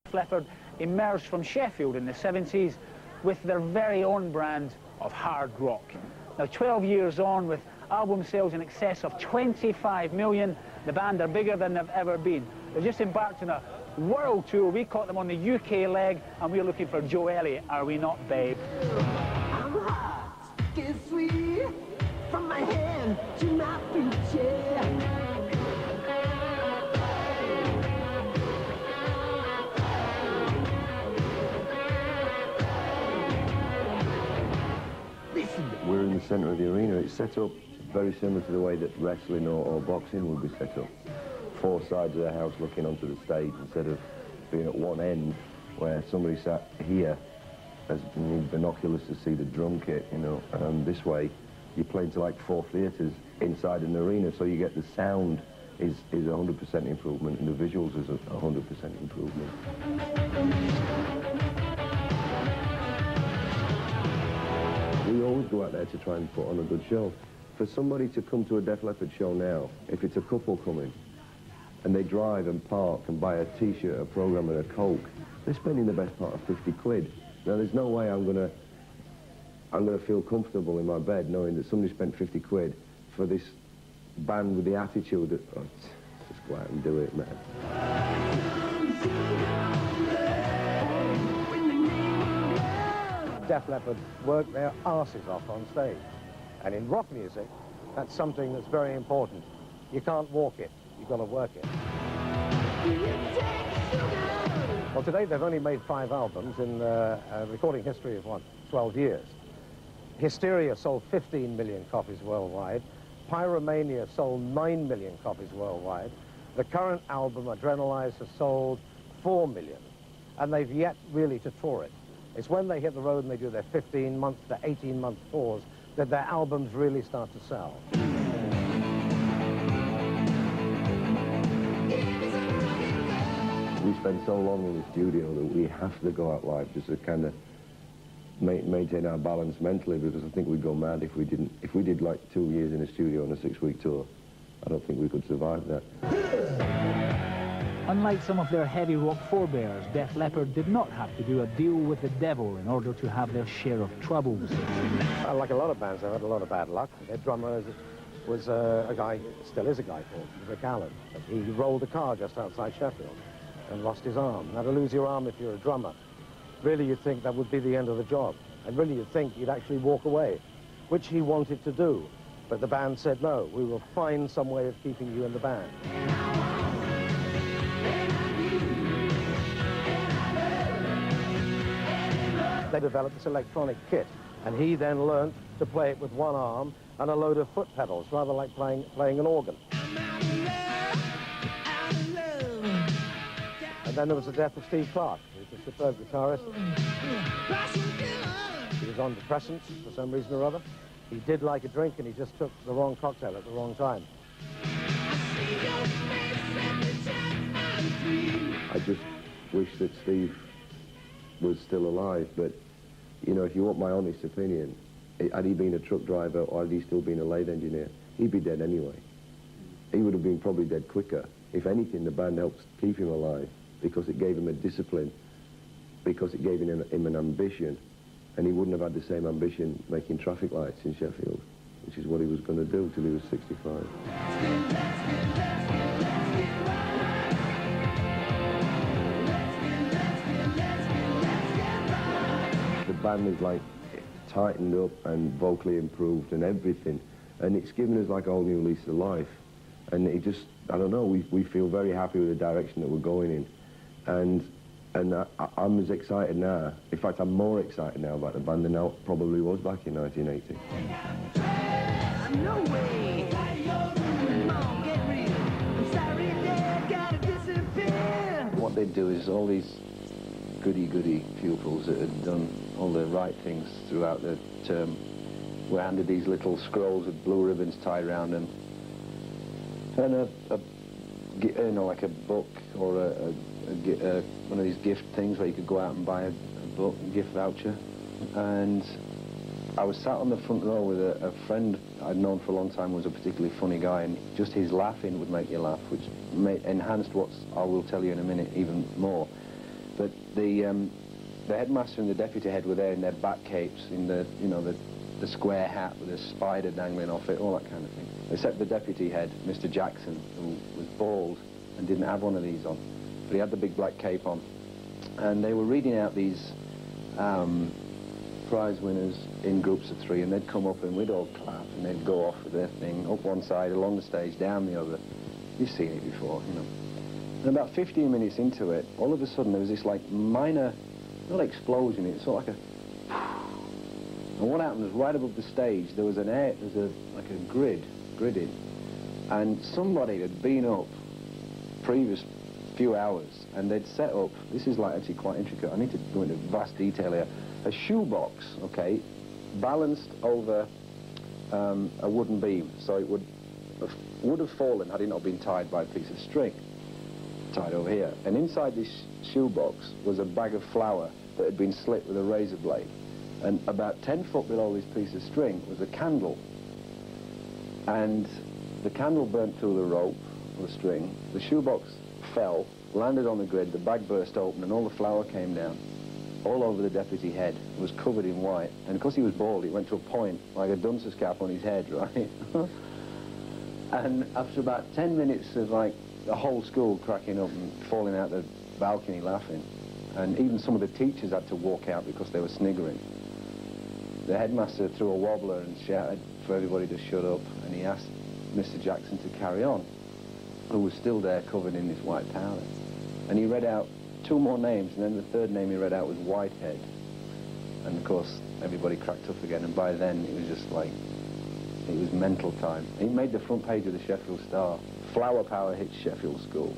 Def Leppard emerged from Sheffield in the 70s with their very own brand of hard rock. Now 12 years on, with album sales in excess of 25 million, the band are bigger than they've ever been. They've just embarked on a world tour. We caught them on the UK leg, and we're looking for Joe Elliott, Are We Not, Babe? I'm hot, get sweet, from my hand to my feet, yeah. We're in the centre of the arena. It's set up very similar to the way that wrestling or boxing would be set up. 4 sides of the house looking onto the stage instead of being at one end where somebody sat here as you need binoculars to see the drum kit, you know. This way you're playing to like 4 theatres inside an arena, so you get the sound is 100% improvement and the visuals is 100% improvement. We always go out there to try and put on a good show. For somebody to come to a Def Leppard show now, if it's a couple coming, and they drive and park and buy a T-shirt, a programme and a Coke, they're spending the best part of 50 quid. Now there's no way I'm gonna feel comfortable in my bed knowing that somebody spent 50 quid for this band with the attitude that, oh, just go out and do it, man. Def Leppard work their arses off on stage. And in rock music, that's something that's very important. You can't walk it, you've got to work it. Well, today they've only made 5 albums in a recording history of, what, 12 years. Hysteria sold 15 million copies worldwide. Pyromania sold 9 million copies worldwide. The current album, Adrenalize, has sold 4 million. And they've yet really to tour it. It's when they hit the road and they do their 15-month to 18-month tours that their albums really start to sell. We spend so long in the studio that we have to go out live just to kind of maintain our balance mentally, because I think we'd go mad if we didn't. If we did like 2 years in a studio on a 6-week tour, I don't think we could survive that. Unlike some of their heavy rock forebears, Def Leppard did not have to do a deal with the devil in order to have their share of troubles. Like a lot of bands, I've had a lot of bad luck. Their drummer was a guy, still is a guy called Rick Allen. He rolled a car just outside Sheffield and lost his arm. Now, to lose your arm if you're a drummer, really you'd think that would be the end of the job. And really you'd think you'd actually walk away, which he wanted to do. But the band said, no, we will find some way of keeping you in the band. They developed this electronic kit, and he then learned to play it with one arm and a load of foot pedals, rather like playing an organ. And then there was the death of Steve Clark, who's a superb guitarist. He was on depressants for some reason or other. He did like a drink, and he just took the wrong cocktail at the wrong time. I just wish that Steve was still alive, but, you know, if you want my honest opinion, had he been a truck driver or had he still been a lathe engineer, he'd be dead anyway. He would have been probably dead quicker. If anything, the band helped keep him alive because it gave him a discipline, because it gave him an ambition, and he wouldn't have had the same ambition making traffic lights in Sheffield, which is what he was going to do till he was 65. The band is like tightened up and vocally improved and everything, and it's given us like a whole new lease of life. And it just, I don't know, we feel very happy with the direction that we're going in, and I'm as excited now. In fact, I'm more excited now about the band than I probably was back in 1980. No way. Come on, get real. I'm sorry, Dad, gotta disappear. What they'd do is all these goody-goody pupils that had done all the right things throughout the term were handed these little scrolls with blue ribbons tied around them, and you know, like a book or one of these gift things where you could go out and buy a book, a gift voucher. And I was sat on the front row with a friend I'd known for a long time, was a particularly funny guy, and just his laughing would make you laugh, which enhanced what I will tell you in a minute even more. But the headmaster and the deputy head were there in their bat capes, in the, you know, the square hat with a spider dangling off it, all that kind of thing. Except the deputy head, Mr. Jackson, who was bald and didn't have one of these on, but he had the big black cape on. And they were reading out these prize winners in groups of 3, and they'd come up and we'd all clap, and they'd go off with their thing, up one side, along the stage, down the other. You've seen it before, you know. And about 15 minutes into it, all of a sudden there was this like minor, not explosion, it's sort of like a... And what happened was right above the stage, there was like a gridding, and somebody had been up previous few hours, and they'd set up, this is like actually quite intricate, I need to go into vast detail here, a shoebox, okay, balanced over a wooden beam, so it would have fallen had it not been tied by a piece of string, tied over here. And inside this shoebox was a bag of flour that had been slit with a razor blade. And about 10 foot below this piece of string was a candle. And the candle burnt through the rope, or the string, the shoebox fell, landed on the grid, the bag burst open, and all the flour came down all over the deputy head. It was covered in white. And because he was bald, it went to a point, like a dunce's cap on his head, right? And after about 10 minutes of, like, the whole school cracking up and falling out the balcony laughing, and even some of the teachers had to walk out because they were sniggering, the headmaster threw a wobbler and shouted for everybody to shut up, and he asked Mr. Jackson to carry on, who was still there covered in this white powder. And he read out 2 more names, and then the 3rd name he read out was Whitehead. And of course, everybody cracked up again, and by then it was just like, it was mental time. He made the front page of the Sheffield Star. Flower power hits Sheffield School.